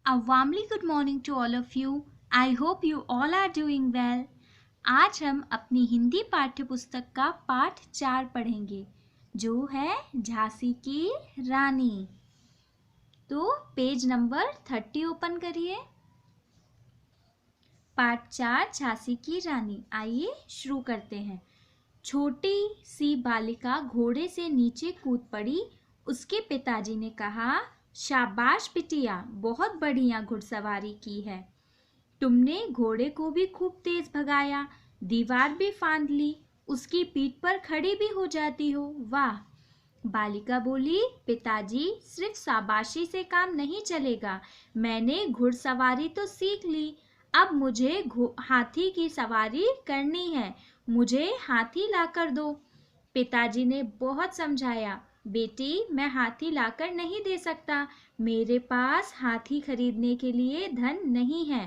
A warmly good morning to all of you. I hope you all are doing well. आज हम अपनी हिंदी पाठ्य पुस्तक का पाठ 4 पढ़ेंगे जो है झांसी की रानी। तो पेज नंबर 30 ओपन करिए। पाठ 4 झांसी की रानी। आइए शुरू करते हैं। छोटी सी बालिका घोड़े से नीचे कूद पड़ी। उसके पिताजी ने कहा, शाबाश बिटिया, बहुत बढ़िया घुड़सवारी की है। तुमने घोड़े को भी खूब तेज भगाया, दीवार भी फांद ली, उसकी पीठ पर खड़ी भी हो जाती हो। वाह। बालिका बोली, पिताजी, सिर्फ शाबाशी से काम नहीं चलेगा। मैंने घुड़सवारी तो सीख ली, अब मुझे हाथी की सवारी करनी है। मुझे हाथी लाकर दो। पिताजी ने बहुत समझाया, बेटी, मैं हाथी लाकर नहीं दे सकता। मेरे पास हाथी खरीदने के लिए धन नहीं है।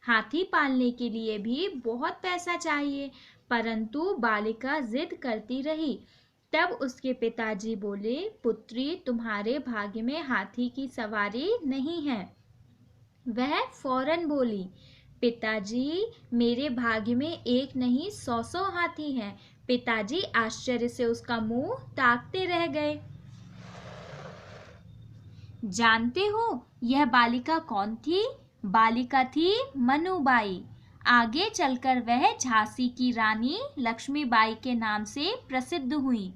हाथी पालने के लिए भी बहुत पैसा चाहिए। परंतु बालिका जिद करती रही। तब उसके पिताजी बोले, पुत्री, तुम्हारे भाग्य में हाथी की सवारी नहीं है। वह फौरन बोली, पिताजी, मेरे भाग्य में एक नहीं 100 हाथी हैं। पिताजी आश्चर्य से उसका मुंह ताकते रह गए। जानते हो यह बालिका कौन थी? बालिका थी मनुबाई। आगे चलकर वह झांसी की रानी लक्ष्मीबाई के नाम से प्रसिद्ध हुई।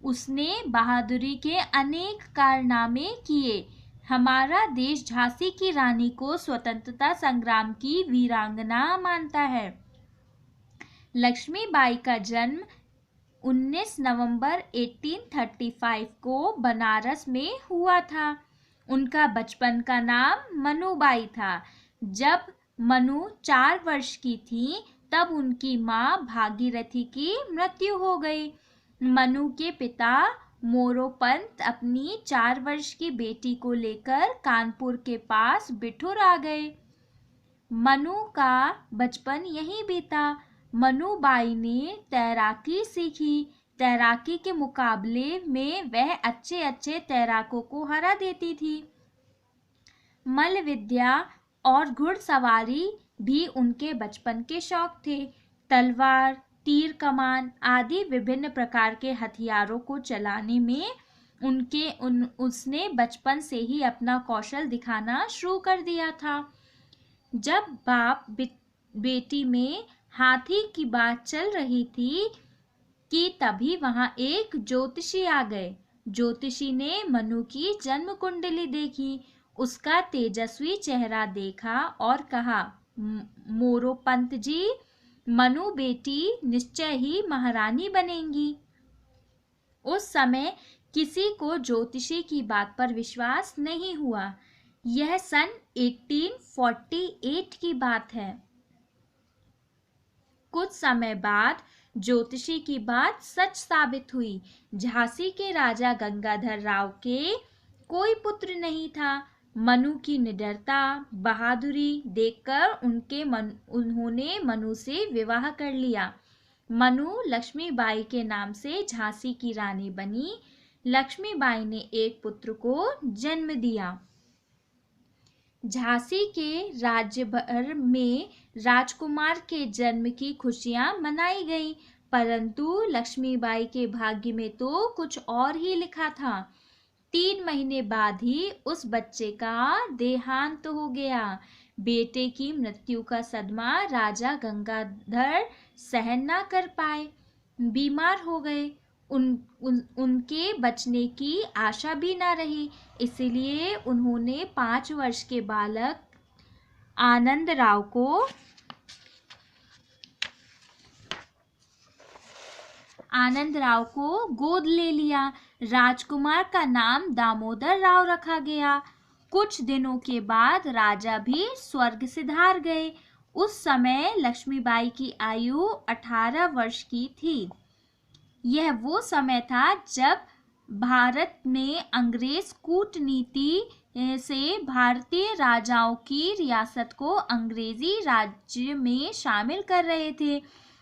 उसने बहादुरी के अनेक कारनामे किए। हमारा देश झांसी की रानी को स्वतंत्रता संग्राम की वीरांगना मानता है। लक्ष्मीबाई का जन्म 19 नवंबर 1835 को बनारस में हुआ था। उनका बचपन का नाम मनुबाई था। जब मनु 4 वर्ष की थी तब उनकी माँ भागीरथी की मृत्यु हो गई। मनु के पिता मोरोपंत अपनी 4 वर्ष की बेटी को लेकर कानपुर के पास बिठूर आ गए। मनु का बचपन यहीं बीता। मनुबाई ने तैराकी सीखी। तैराकी के मुकाबले में वह अच्छे अच्छे तैराकों को हरा देती थी। मल्ल विद्या और घुड़सवारी भी उनके बचपन के शौक थे। तलवार, तीर कमान आदि विभिन्न प्रकार के हथियारों को चलाने में उसने बचपन से ही अपना कौशल दिखाना शुरू कर दिया था। जब बाप बेटी में हाथी की बात चल रही थी कि तभी वहां एक ज्योतिषी आ गए। ज्योतिषी ने मनु की जन्म कुंडली देखी, उसका तेजस्वी चेहरा देखा और कहा, मोरोपंत जी, मनु बेटी निश्चय ही महारानी बनेंगी। उस समय किसी को ज्योतिषी की बात पर विश्वास नहीं हुआ। यह सन 1848 की बात है। कुछ समय बाद ज्योतिषी की बात सच साबित हुई। झांसी के राजा गंगाधर राव के कोई पुत्र नहीं था। मनु की निडरता, बहादुरी देखकर उन्होंने मनु से विवाह कर लिया। मनु लक्ष्मीबाई के नाम से झांसी की रानी बनी। लक्ष्मीबाई ने एक पुत्र को जन्म दिया। झांसी के राज्य भर में राजकुमार के जन्म की खुशियां मनाई गईं, परंतु लक्ष्मीबाई के भाग्य में तो कुछ और ही लिखा था। 3 महीने बाद ही उस बच्चे का देहांत हो गया। बेटे की मृत्यु का सदमा राजा गंगाधर सहन न कर पाए, बीमार हो गए। उनके बचने की आशा भी न रही। इसलिए उन्होंने 5 वर्ष के बालक आनंद राव को गोद ले लिया। राजकुमार का नाम दामोदर राव रखा गया। कुछ दिनों के बाद राजा भी स्वर्ग सिधार गए। उस समय लक्ष्मीबाई की आयु 18 वर्ष की थी। यह वो समय था जब भारत में अंग्रेज कूटनीति से भारतीय राजाओं की रियासत को अंग्रेजी राज्य में शामिल कर रहे थे।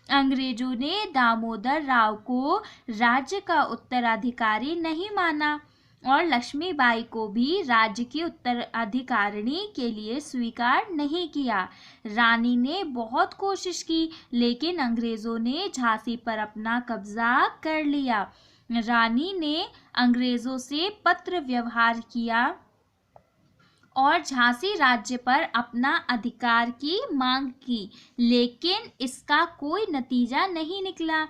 अंग्रेजों ने दामोदर राव को राज्य का उत्तराधिकारी नहीं माना। और लक्ष्मीबाई को भी राज्य की उत्तराधिकारिणी के लिए स्वीकार नहीं किया। रानी ने बहुत कोशिश की, लेकिन अंग्रेजों ने झांसी पर अपना कब्जा कर लिया। रानी ने अंग्रेजों से पत्र व्यवहार किया और झांसी राज्य पर अपना अधिकार की मांग की, लेकिन इसका कोई नतीजा नहीं निकला।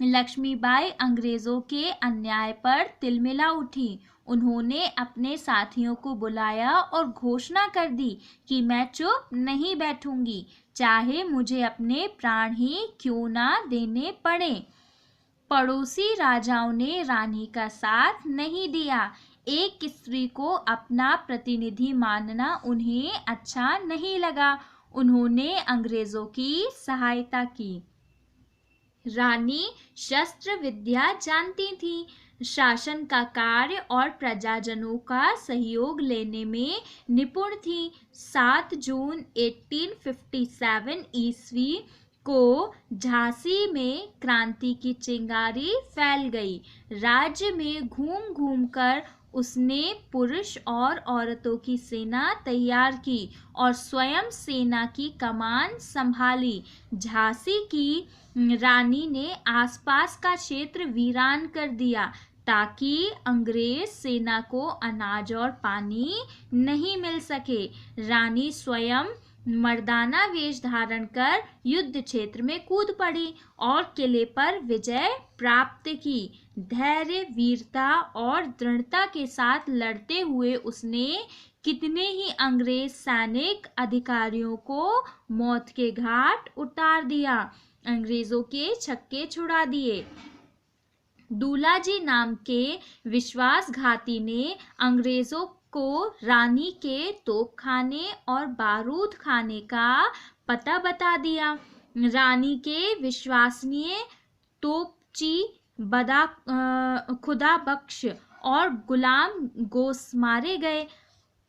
लक्ष्मीबाई अंग्रेजों के अन्याय पर तिलमिला उठी। उन्होंने अपने साथियों को बुलाया और घोषणा कर दी कि मैं चुप नहीं बैठूंगी, चाहे मुझे अपने प्राण ही क्यों ना देने पड़े। पड़ोसी राजाओं ने रानी का साथ नहीं दिया। एक स्त्री को अपना प्रतिनिधि मानना उन्हें अच्छा नहीं लगा। उन्होंने अंग्रेजों की सहायता की। रानी शस्त्र विद्या जानती थी, शासन का कार्य और प्रजाजनों का सहयोग लेने में निपुण थी। 7 जून 1857 ईस्वी को झांसी में क्रांति की चिंगारी फैल गई। राज्य में घूम घूम कर उसने पुरुष और औरतों की सेना तैयार की और स्वयं सेना की कमान संभाली। झांसी की रानी ने आसपास का क्षेत्र वीरान कर दिया, ताकि अंग्रेज सेना को अनाज और पानी नहीं मिल सके। रानी स्वयं मर्दाना वेश धारण कर युद्ध क्षेत्र में कूद पड़ी और किले पर विजय प्राप्त की। धैर्य, वीरता और दृढ़ता के साथ लड़ते हुए उसने कितने ही अंग्रेज सैनिक अधिकारियों को मौत के घाट उतार दिया, अंग्रेजों के छक्के छुड़ा दिए। दूलाजी नाम के विश्वासघाती ने अंग्रेजों को रानी के तोपखाने और बारूद खाने का पता बता दिया। रानी के विश्वसनीय तोपची खुदा बख्श और गुलाम गोस मारे गए।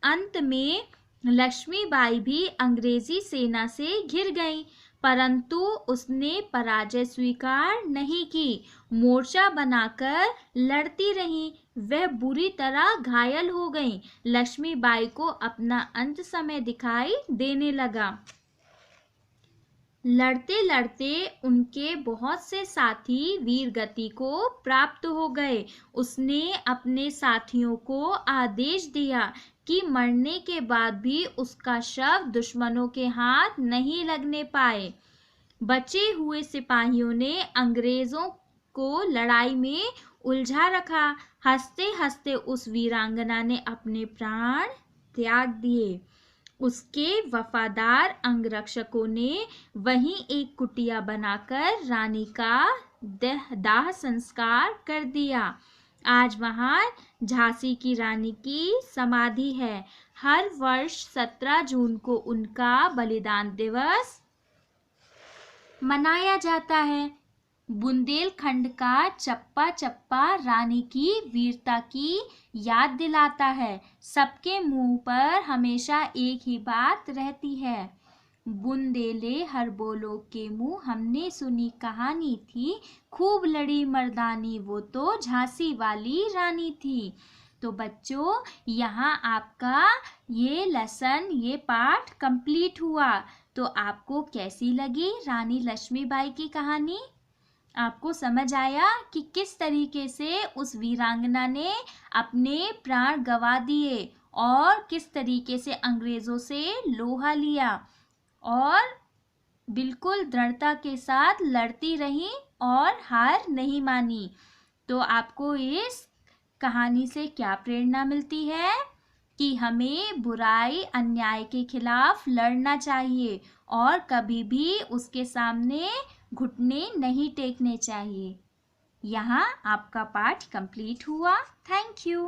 अंत में लक्ष्मीबाई भी अंग्रेजी सेना से घिर गई, परंतु उसने पराजय स्वीकार नहीं की। मोर्चा बनाकर लड़ती रही। वह बुरी तरह घायल हो गई। लक्ष्मीबाई को अपना अंत समय दिखाई देने लगा। लड़ते लड़ते उनके बहुत से साथी वीर गति को प्राप्त हो गए। उसने अपने साथियों को आदेश दिया कि मरने के बाद भी उसका शव दुश्मनों के हाथ नहीं लगने पाए। बचे हुए सिपाहियों ने अंग्रेजों को लड़ाई में उलझा रखा। हंसते हंसते उस वीरांगना ने अपने प्राण त्याग दिए। उसके वफादार अंगरक्षकों ने वहीं एक कुटिया बनाकर रानी का दाह संस्कार कर दिया। आज वहां झांसी की रानी की समाधि है। हर वर्ष 17 जून को उनका बलिदान दिवस मनाया जाता है। बुंदेलखंड का चप्पा चप्पा रानी की वीरता की याद दिलाता है। सबके मुंह पर हमेशा एक ही बात रहती है, बुंदेले हर बोलो के मुंह हमने सुनी कहानी थी, खूब लड़ी मर्दानी वो तो झांसी वाली रानी थी। तो बच्चों, यहाँ आपका ये लेसन, ये पाठ कंप्लीट हुआ। तो आपको कैसी लगी रानी लक्ष्मीबाई की कहानी? आपको समझ आया कि किस तरीके से उस वीरांगना ने अपने प्राण गंवा दिए और किस तरीके से अंग्रेजों से लोहा लिया और बिल्कुल दृढ़ता के साथ लड़ती रही और हार नहीं मानी। तो आपको इस कहानी से क्या प्रेरणा मिलती है कि हमें बुराई, अन्याय के खिलाफ लड़ना चाहिए और कभी भी उसके सामने घुटने नहीं टेकने चाहिए। यहाँ आपका पाठ कंप्लीट हुआ। Thank you.